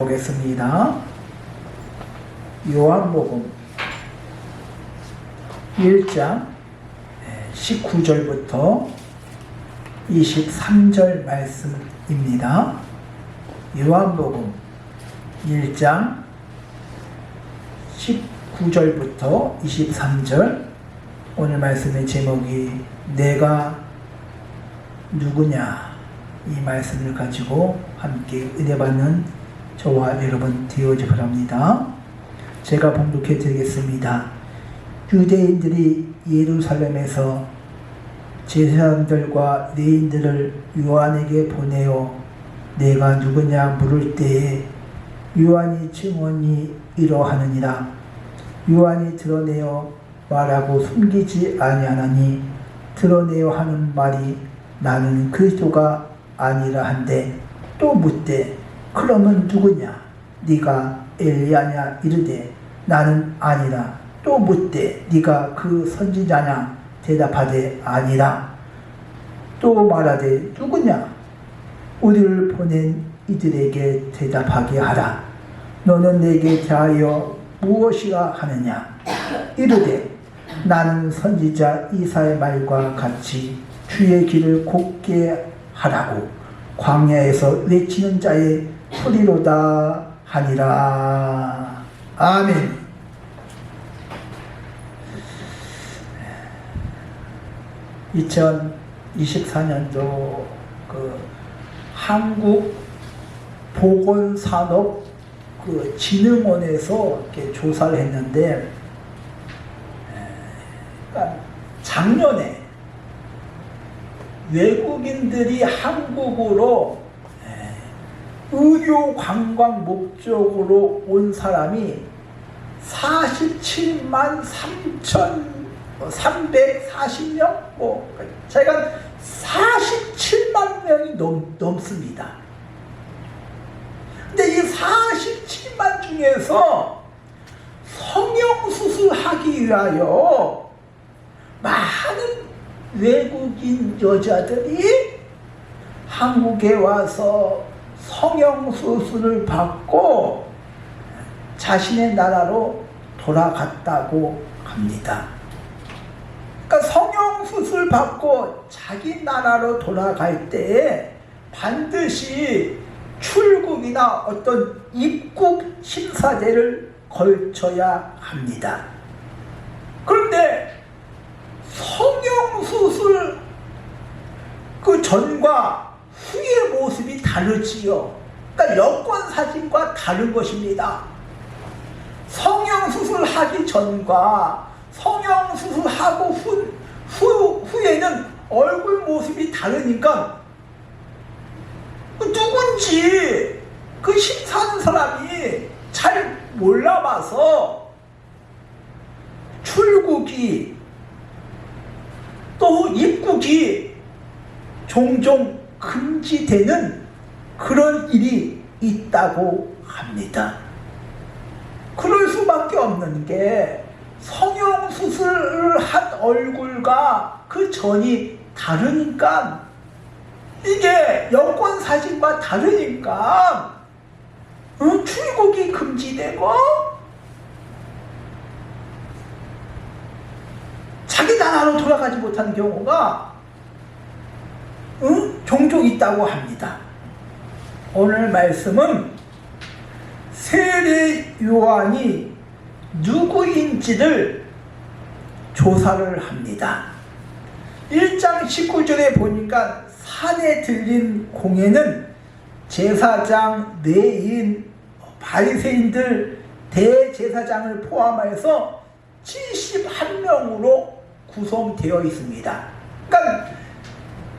보겠습니다. 요한복음 1장 19절부터 23절 말씀입니다. 요한복음 1장 19절부터 23절. 오늘 말씀의 제목이 내가 누구냐, 이 말씀을 가지고 함께 은혜받는 저와 여러분 되어지 바랍니다. 제가 봉독해 드리겠습니다. 유대인들이 예루살렘에서 제사장들과 레위인들을 요한에게 보내어 내가 누구냐 물을 때에 요한이 증언이 이러하느니라. 요한이 드러내어 말하고 숨기지 아니하나니 드러내어 하는 말이 나는 그리스도가 아니라 한데, 또 묻되 그러면 누구냐? 네가 엘리야냐? 이르되 나는 아니라. 또 묻되 네가 그 선지자냐? 대답하되 아니라. 또 말하되 누구냐? 우리를 보낸 이들에게 대답하게 하라. 너는 내게 대하여 무엇이라 하느냐? 이르되 나는 선지자 이사의 말과 같이 주의 길을 곱게 하라고 광야에서 외치는 자의 소리로다 하니라. 아멘. (2024년도) 한국보건산업 진흥원에서 이렇게 조사를 했는데, 그러니까 작년에 외국인들이 한국으로 의료 관광 목적으로 온 사람이 47만 3,340명? 제가 47만 명이 넘습니다. 근데 이 47만 중에서 성형수술하기 위하여 많은 외국인 여자들이 한국에 와서 성형수술을 받고 자신의 나라로 돌아갔다고 합니다. 그러니까 성형수술 받고 자기 나라로 돌아갈 때에 반드시 출국이나 어떤 입국 심사제를 거쳐야 합니다. 그런데 성형수술 그 전과 후의 모습이 다르지요. 그러니까 여권사진과 다른 것입니다. 성형수술 하기 전과 성형수술하고 후에는 얼굴 모습이 다르니까 누군지 그 심사하는 사람이 잘 몰라봐서 출국이 또 입국이 종종 금지되는 그런 일이 있다고 합니다. 그럴 수밖에 없는 게 성형수술을 한 얼굴과 그 전이 다르니까, 이게 여권사진과 다르니까 출국이 금지되고 자기 나라로 돌아가지 못하는 경우가 종종 있다고 합니다. 오늘 말씀은 세례 요한이 누구인지를 조사를 합니다. 1장 19절에 보니까 산에 들린 공회는 제사장, 레위인, 바리새인들, 대제사장을 포함해서 71명으로 구성되어 있습니다. 그러니까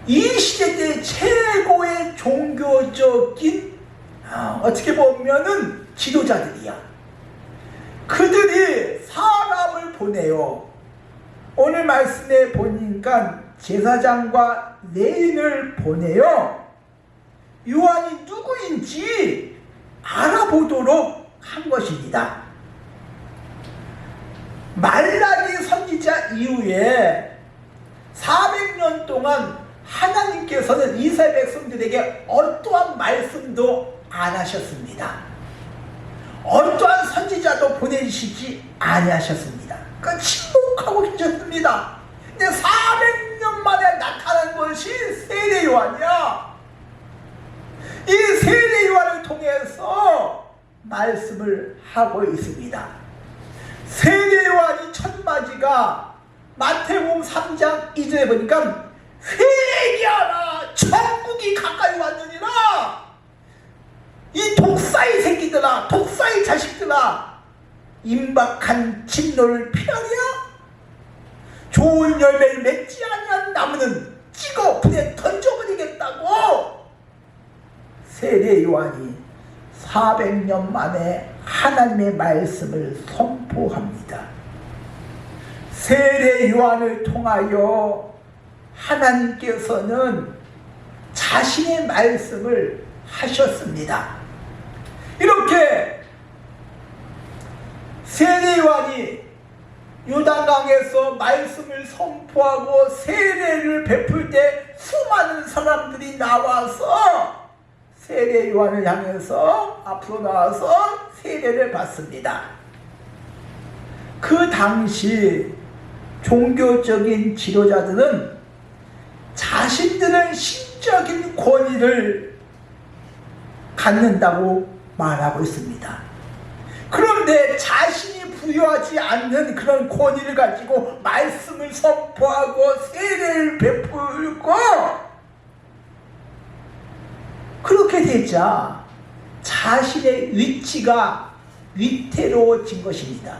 이 시대 때 최고의 종교적인 어떻게 보면은 지도자들이야. 그들이 사람을 보내요. 오늘 말씀에 보니까 제사장과 레위인을 보내요. 요한이 누구인지 알아보도록 한 것입니다. 말라기 선지자 이후에 400년 동안 하나님께서는 이스라엘 백성들에게 어떠한 말씀도 안 하셨습니다. 따로 보내주시지 아니하셨습니다. 그 침묵하고 계셨습니다. 근데 400년 만에 나타난 것이 세례 요한이야. 이 세례 요한을 통해서 말씀을 하고 있습니다. 세례 요한이 첫 마디가 마태복음 3장 2절에 보니까 회개하라 천국이 가까이 왔느니라. 이 독사의 새끼들아, 독사의 자식들아, 임박한 진노를 피하랴. 좋은 열매를 맺지 아니한 나무는 찍어 불에 던져버리겠다고 세례 요한이 400년 만에 하나님의 말씀을 선포합니다. 세례 요한을 통하여 하나님께서는 자신의 말씀을 하셨습니다. 이렇게 세례 요한이 요단강에서 말씀을 선포하고 세례를 베풀 때 수많은 사람들이 나와서 세례 요한을 향해서 앞으로 나와서 세례를 받습니다. 그 당시 종교적인 지도자들은 자신들은 신적인 권위를 갖는다고 말하고 있습니다. 그런데 자신이 부여하지 않는 그런 권위를 가지고 말씀을 선포하고 세례를 베풀고 그렇게 되자 자신의 위치가 위태로워진 것입니다.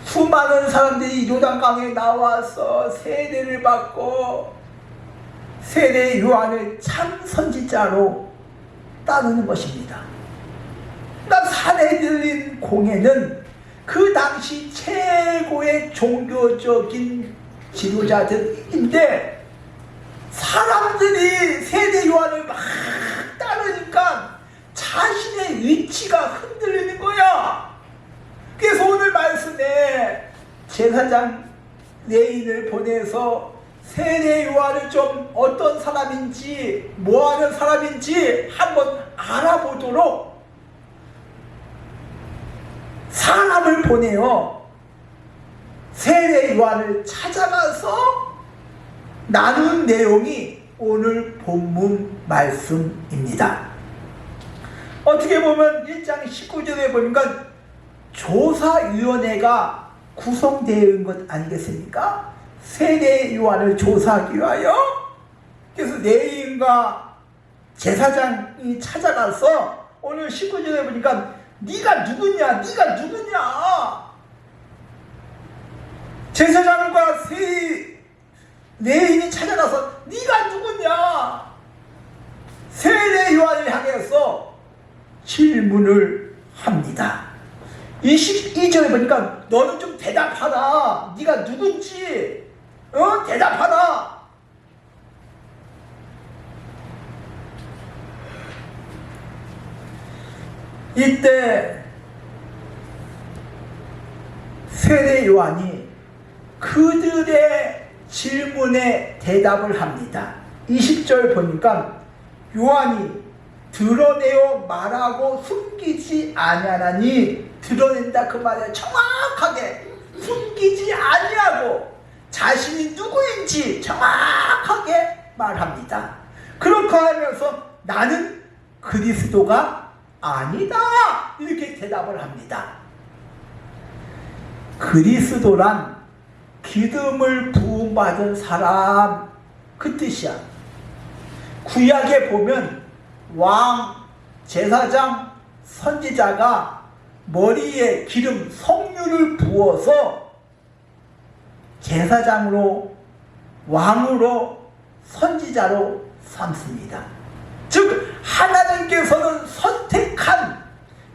수많은 사람들이 요단강에 나와서 세례를 받고 세례 요한을 참 선지자로 따르는 것입니다. 그러니까 산에 들린 공회는 그 당시 최고의 종교적인 지도자들인데 사람들이 세례 요한을 막 따르니까 자신의 위치가 흔들리는 거야. 그래서 오늘 말씀에 제사장 레인을 보내서 세례 요한을 좀 어떤 사람인지 뭐하는 사람인지 한번 알아보도록 사람을 보내어 세례 요한을 찾아가서 나눈 내용이 오늘 본문 말씀입니다. 어떻게 보면 1장 19절에 보니까 조사위원회가 구성되는 것 아니겠습니까? 세례 요한을 조사하기 위하여. 그래서 레위인과 제사장이 찾아가서 오늘 19절에 보니까 네가 누구냐? 네가 누구냐? 제사장과 레위인이 찾아가서 네가 누구냐? 세례 요한을 향해서 질문을 합니다. 22절에 보니까 너는 좀 대답하라. 네가 누군지 대답하라. 이때 세례 요한이 그들의 질문에 대답을 합니다. 20절 보니까 요한이 드러내어 말하고 숨기지 아니하나니, 드러낸다 그 말에 정확하게 숨기지 아니하고 자신이 누구인지 정확하게 말합니다. 그렇게 하면서 나는 그리스도가 아니다 이렇게 대답을 합니다. 그리스도란 기름을 부음받은 사람 그 뜻이야. 구약에 보면 왕, 제사장, 선지자가 머리에 기름, 성유를 부어서 제사장으로, 왕으로, 선지자로 삼습니다. 즉 하나님께서는 선택한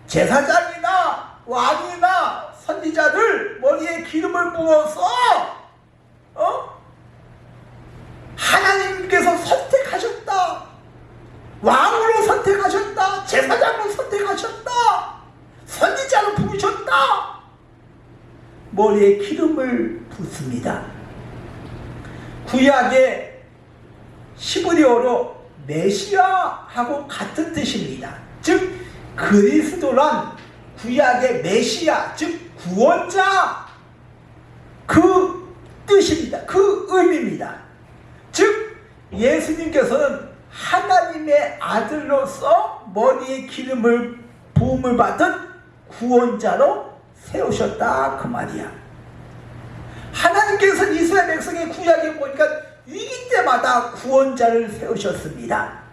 제사장이나 왕이나 선지자를 머리에 기름을 부어서 하나님께서 선택하셨다. 왕으로 선택하셨다. 제사장으로 선택하셨다. 선지자로 부르셨다. 머리에 기름을 붓습니다. 구약의 히브리어로 메시아하고 같은 뜻입니다. 즉 그리스도란 구약의 메시아, 즉 구원자, 그 뜻입니다. 그 의미입니다. 즉 예수님께서는 하나님의 아들로서 머리에 기름을 부음을 받은 구원자로 세우셨다 그 말이야. 하나님께서는 이스라엘 백성의 구약에 보니까 위기 때마다 구원자를 세우셨습니다.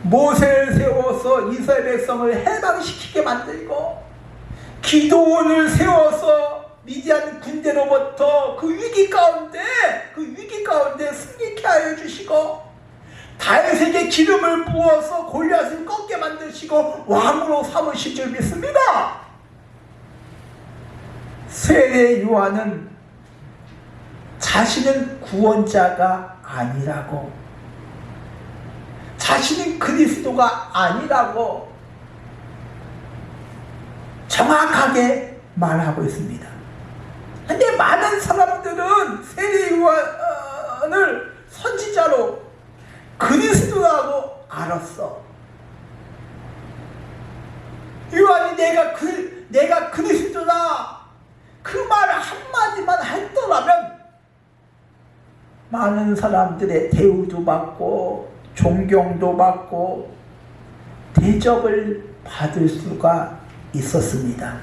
모세를 세워서 이스라엘 백성을 해방시키게 만들고, 기도원을 세워서 미디안 군대로부터 그 위기 가운데 승리케 하여 주시고, 다윗에게 기름을 부어서 골리앗을 꺾게 만드시고 왕으로 삼으실 줄 믿습니다. 세례 요한은 자신은 구원자가 아니라고, 자신은 그리스도가 아니라고 정확하게 말하고 있습니다. 근데 많은 사람들은 세례 요한을 선지자로 그리스도라고 알았어. 요한이 내가 그리스도다 그 말 한마디만 했더라면 많은 사람들의 대우도 받고 존경도 받고 대접을 받을 수가 있었습니다.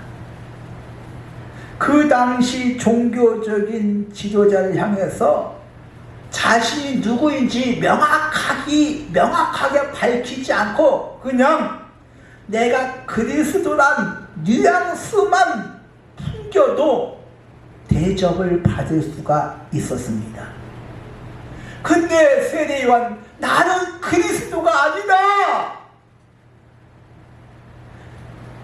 그 당시 종교적인 지도자를 향해서 자신이 누구인지 명확하게 밝히지 않고 그냥 내가 그리스도란 뉘앙스만 풍겨도 대접을 받을 수가 있었습니다. 근데 세례 요한, 나는 그리스도가 아니다,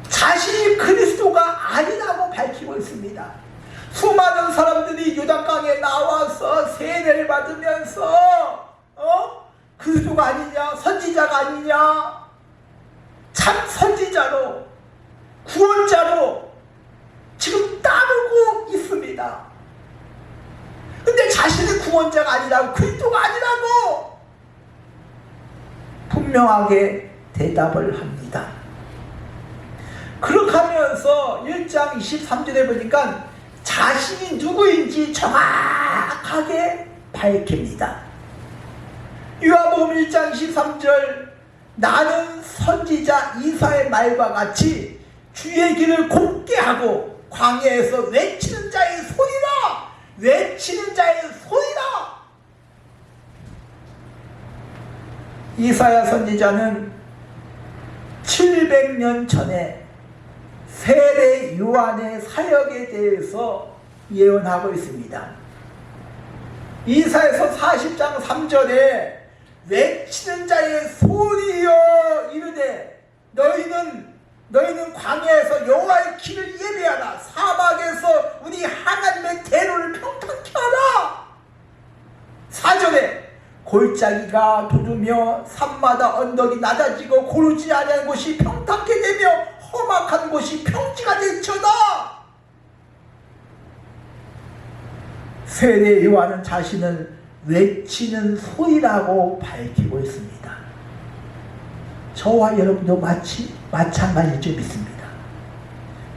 자신이 그리스도가 아니라고 밝히고 있습니다. 수많은 사람들이 요단강에 나와서 세례를 받으면서 그리스도가 아니냐, 선지자가 아니냐, 참 선지자로 구원자로 지금 따르고 있습니다. 근데 자신은 구원자가 아니라고, 그리스도가 아니라고 분명하게 대답을 합니다. 그렇게 하면서 1장 23절에 보니까 자신이 누구인지 정확하게 밝힙니다. 요한복음 1장 23절, 나는 선지자 이사의 말과 같이 주의 길을 곱게 하고 광야에서 외치는 자의 소리라, 외치는 자의 소리라. 이사야 선지자는 700년 전에 세례 요한의 사역에 대해서 예언하고 있습니다. 이사야서 40장 3절에 외치는 자의 소리여 이르되 너희는 광야에서 여호와의 길을 예배하라, 사막에서 우리 하나님의 대로를 평탄케 하라. 4절에 골짜기가 돋으며 산마다 언덕이 낮아지고 고르지 아니한 곳이 평탄케 되며 험악한 곳이 평지가 될지어다. 세례 요한은 자신을 외치는 소리라고 밝히고 있습니다. 저와 여러분도 마찬가지일 줄 믿습니다.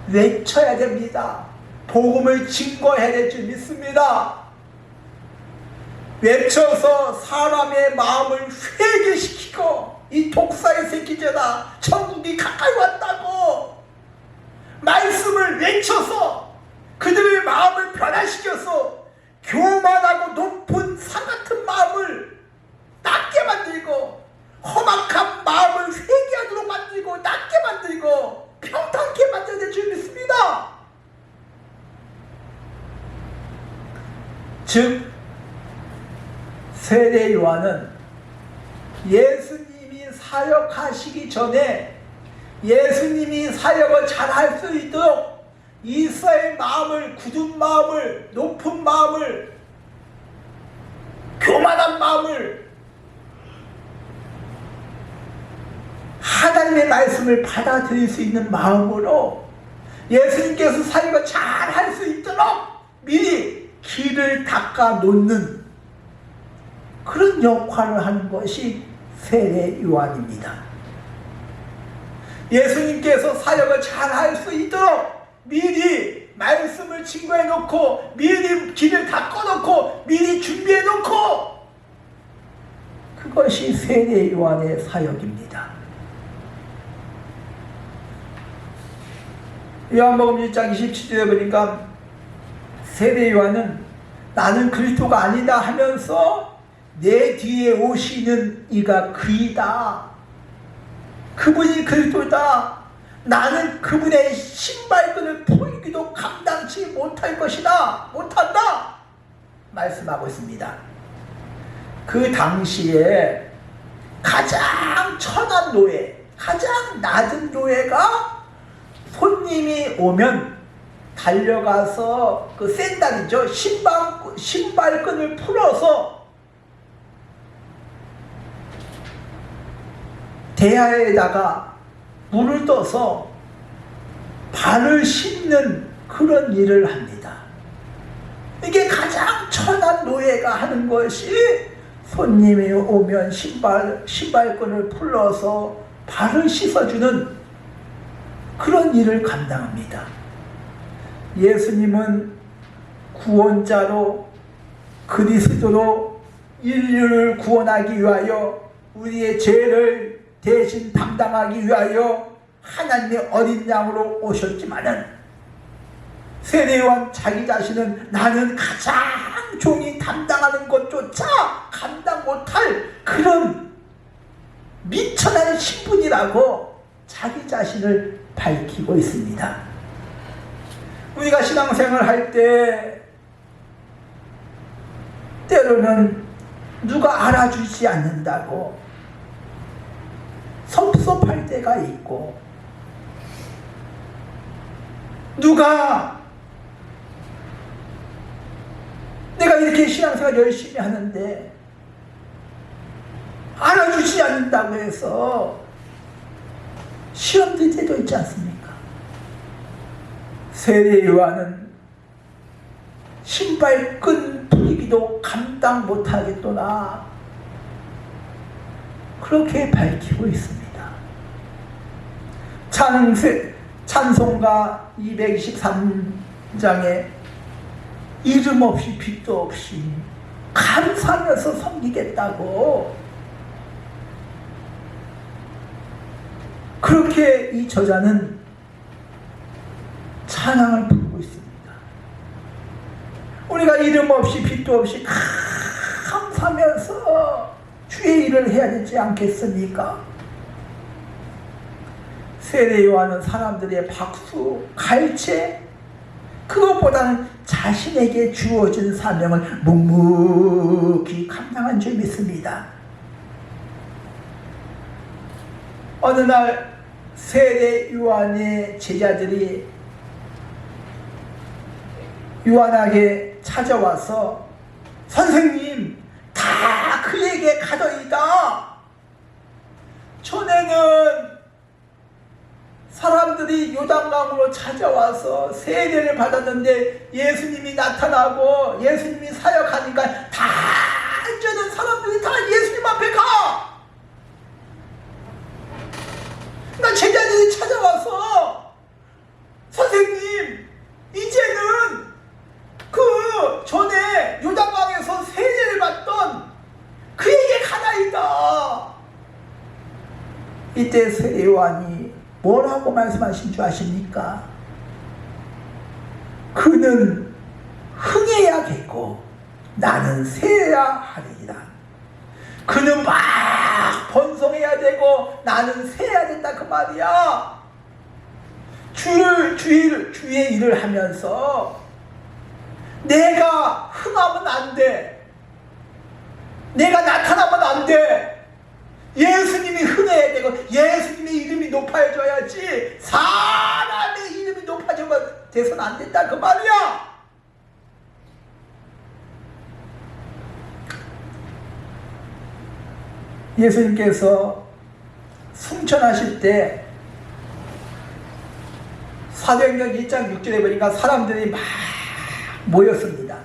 외쳐야 됩니다. 복음을 증거해야 될 줄 믿습니다. 외쳐서 사람의 마음을 회개시키고, 이 독사의 새끼들아 천국이 가까이 왔다고 말씀을 외쳐서 그들의 마음을 변화시켜서 교만하고 높은 산 같은 마음을 낮게 만들고, 험악한 마음을 회개하도록 만들고, 낮게 만들고 평탄케 만들어야 될 줄 믿습니다. 즉 세례 요한은 예수님이 사역하시기 전에 예수님이 사역을 잘 할 수 있도록 이스라엘 마음을, 굳은 마음을, 높은 마음을, 교만한 마음을, 하나님의 말씀을 받아들일 수 있는 마음으로 예수님께서 사역을 잘 할 수 있도록 미리 길을 닦아 놓는 그런 역할을 하는 것이 세례 요한입니다. 예수님께서 사역을 잘 할 수 있도록 미리 말씀을 증거해 놓고, 미리 길을 닦아 놓고, 미리 준비해 놓고, 그것이 세례 요한의 사역입니다. 요한복음 1장 27절에 보니까 세례 요한은 나는 그리스도가 아니다 하면서 내 뒤에 오시는 이가 그이다. 그분이 그리스도다. 나는 그분의 신발끈을 풀기도 감당치 못할 것이다. 못한다. 말씀하고 있습니다. 그 당시에 가장 천한 노예, 가장 낮은 노예가 손님이 오면 달려가서 그 샌달이죠. 신발끈을 풀어서 대야에다가 물을 떠서 발을 씻는 그런 일을 합니다. 이게 가장 천한 노예가 하는 것이 손님이 오면 신발끈을 풀어서 발을 씻어주는 그런 일을 감당합니다. 예수님은 구원자로 그리스도로 인류를 구원하기 위하여 우리의 죄를 대신 담당하기 위하여 하나님의 어린 양으로 오셨지만은 세례요한 자기 자신은 나는 가장 종이 담당하는 것조차 감당 못할 그런 미천한 신분이라고 자기 자신을 밝히고 있습니다. 우리가 신앙생활을 할 때 때로는 누가 알아주지 않는다고 섭섭할 때가 있고, 누가 내가 이렇게 신앙생활 열심히 하는데 알아주지 않는다고 해서 시험 들 때도 있지 않습니까? 세례 요한은 신발끈 풀기도 감당 못하겠도다 그렇게 밝히고 있습니다. 찬송가 223장에 이름 없이 빛도 없이 감사하면서 섬기겠다고 그렇게 이 저자는 찬양을 부르고 있습니다. 우리가 이름 없이 빛도 없이 감사하면서 주의 일을 해야 되지 않겠습니까? 세례 요한은 사람들의 박수, 갈채, 그것보다는 자신에게 주어진 사명을 묵묵히 감당한 줄 믿습니다. 어느 날 세례 요한의 제자들이 요한에게 찾아와서 선생님, 다 그에게 가더이다. 전에는 사람들이 요단강으로 찾아와서 세례를 받았는데 예수님이 나타나고 예수님이 사역하니까 다 이제는 사람들이 다 예수님 앞에 가. 나 제자들이 찾아와서 선생님, 이제는 그 전에 요단강에서 세례를 받던 그에게 가나이다. 이때 세례 요한이 뭐라고 말씀하신 줄 아십니까? 그는 흥해야겠고 나는 세야 하리라. 그는 막 번성해야 되고 나는 세야 된다 그 말이야. 주의 일을 하면서 내가 흥하면 안 돼. 내가 나타나면 안 돼. 예수님이 흥해야 되고 예수님의 이름이 높아져야지 사람의 이름이 높아져서는 안 된다 그 말이야. 예수님께서 승천하실 때 사도행전 1장 6절에 보니까 사람들이 막 모였습니다.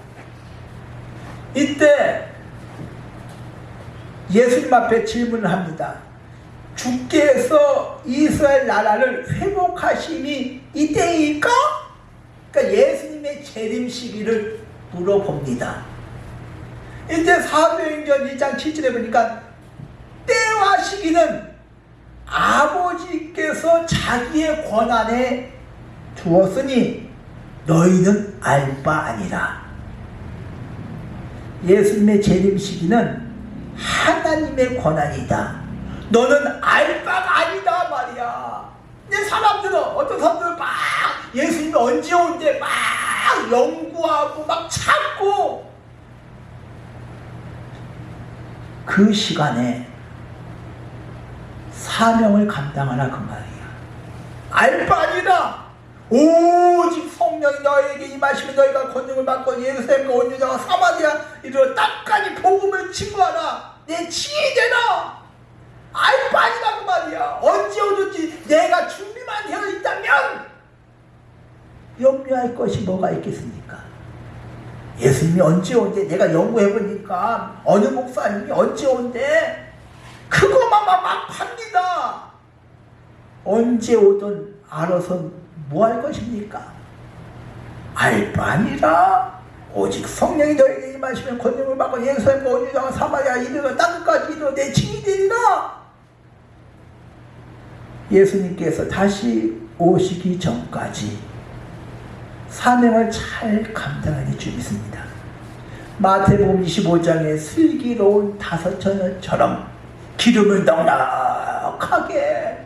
이때 예수님 앞에 질문을 합니다. 주 주께서 이스라엘 나라를 회복하심이 이때일까? 그러니까 예수님의 재림 시기를 물어봅니다. 이때 사도행전 1장 7절에 보니까 때와 시기는 아버지께서 자기의 권한에 두었으니 너희는 알 바 아니라. 예수님의 재림 시기는 하나님의 권한이다. 너는 알 바가 아니다 말이야. 근데 사람들은, 어떤 사람들은 막 예수님이 언제 온대 막 연구하고 막 찾고, 그 시간에 사명을 감당하라 그 말이야. 알 바 아니라 오직 성령이 너에게 임하시면 너희가 권능을 받고 예루살렘과 온 유다와 사마리아 이르러 땅까지 복음을 증거하라. 내 증인이 되라. 알 바 아니라 그 말이야. 언제 오든지 내가 준비만 되어 있다면 염려할 것이 뭐가 있겠습니까? 예수님이 언제 온대? 내가 연구해보니까 어느 목사님이 언제 온대? 그거만 막 팝니다. 언제 오든 알아서 뭐 할 것입니까? 알 바 아니라 오직 성령이 너에게 임하시면 권능을 받고 예루살렘과 온 유다와 사마리아 이르러 땅까지 이르러 내 증인이 되리라. 예수님께서 다시 오시기 전까지 사명을 잘 감당하게 주겠습니다. 마태복음 25장의 슬기로운 5처녀처럼 기름을 넉넉하게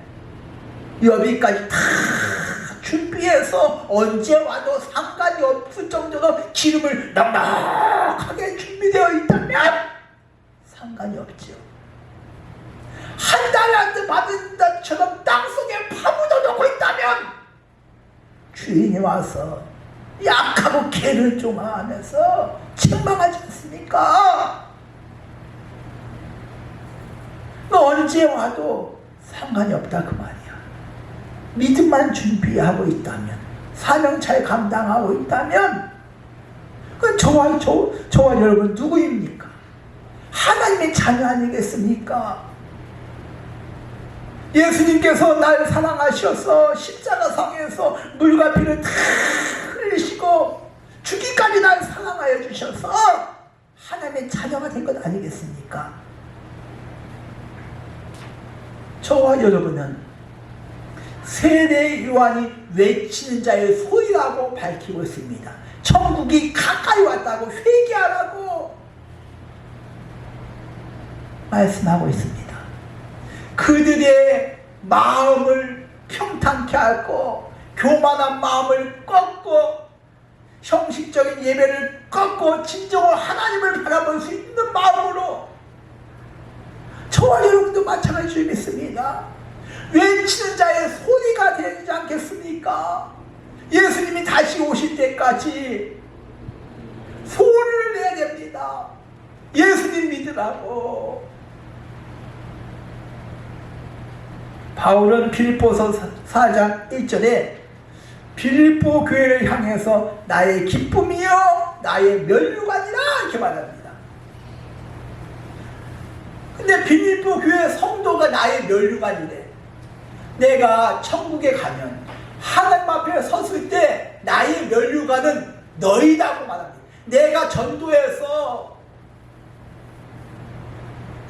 여기까지 다 준비해서 언제 와도 상관이 없을 정도로 기름을 넉넉하게 준비되어 있다면 상관이 없죠. 한 달란트 받은 것처럼 땅속에 파묻어 놓고 있다면 주인이 와서 약하고 개를 종하면서 책망하지 않습니까? 언제 와도 상관이 없다 그 말이야. 믿음만 준비하고 있다면, 사명 잘 감당하고 있다면, 그건 저와 여러분 누구입니까? 하나님의 자녀 아니겠습니까? 예수님께서 날 사랑하셔서 십자가상에서 물과 피를 다 흘리시고 죽기까지 날 사랑하여 주셔서 하나님의 자녀가 된 것 아니겠습니까? 저와 여러분은 세례 요한이 외치는 자의 소리라고 밝히고 있습니다. 천국이 가까이 왔다고 회개하라고 말씀하고 있습니다. 그들의 마음을 평탄케 하고 교만한 마음을 꺾고 형식적인 예배를 꺾고 진정으로 하나님을 바라볼 수 있는 마음으로, 저와 여러분도 마찬가지로 믿습니다. 외치는 자의 소리가 되지 않겠습니까? 예수님이 다시 오실 때까지 소리를 내야 됩니다. 예수님 믿으라고. 바울은 빌립보서 4장 1절에 빌립보 교회를 향해서 나의 기쁨이요 나의 면류관이라 이렇게 말합니다. 근데 빌립보 교회 성도가 나의 면류관이래. 내가 천국에 가면 하나님 앞에 섰을 때 나의 면류관은 너희다고 말합니다. 내가 전도해서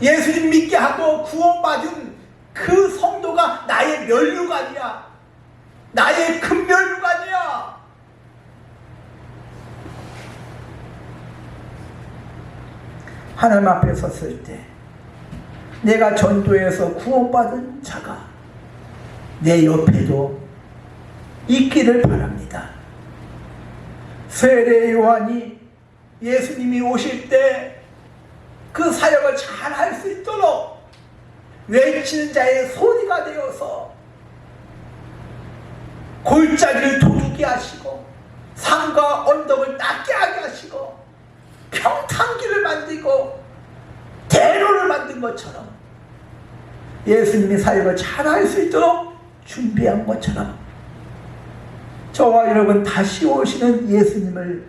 예수님 믿게 하고 구원받은 그 성도가 나의 면류관이야. 나의 금면류관이야. 하나님 앞에 섰을 때 내가 전도해서 구원받은 자가 내 옆에도 있기를 바랍니다. 세례 요한이 예수님이 오실 때 그 사역을 잘 할 수 있도록 외치는 자의 소리가 되어서 골짜기를 도둑게 하시고 산과 언덕을 낮게 하게 하시고 평탄길을 만들고 대로를 만든 것처럼 예수님이 사역을 잘 할 수 있도록 준비한 것처럼 저와 여러분 다시 오시는 예수님을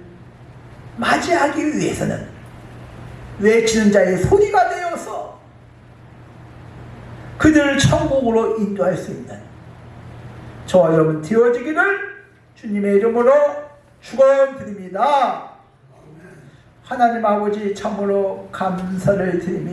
맞이하기 위해서는 외치는 자의 소리가 되어서 그들을 천국으로 인도할 수 있는 저와 여러분 되어지기를 주님의 이름으로 축원드립니다. 하나님 아버지 참으로 감사를 드립니다.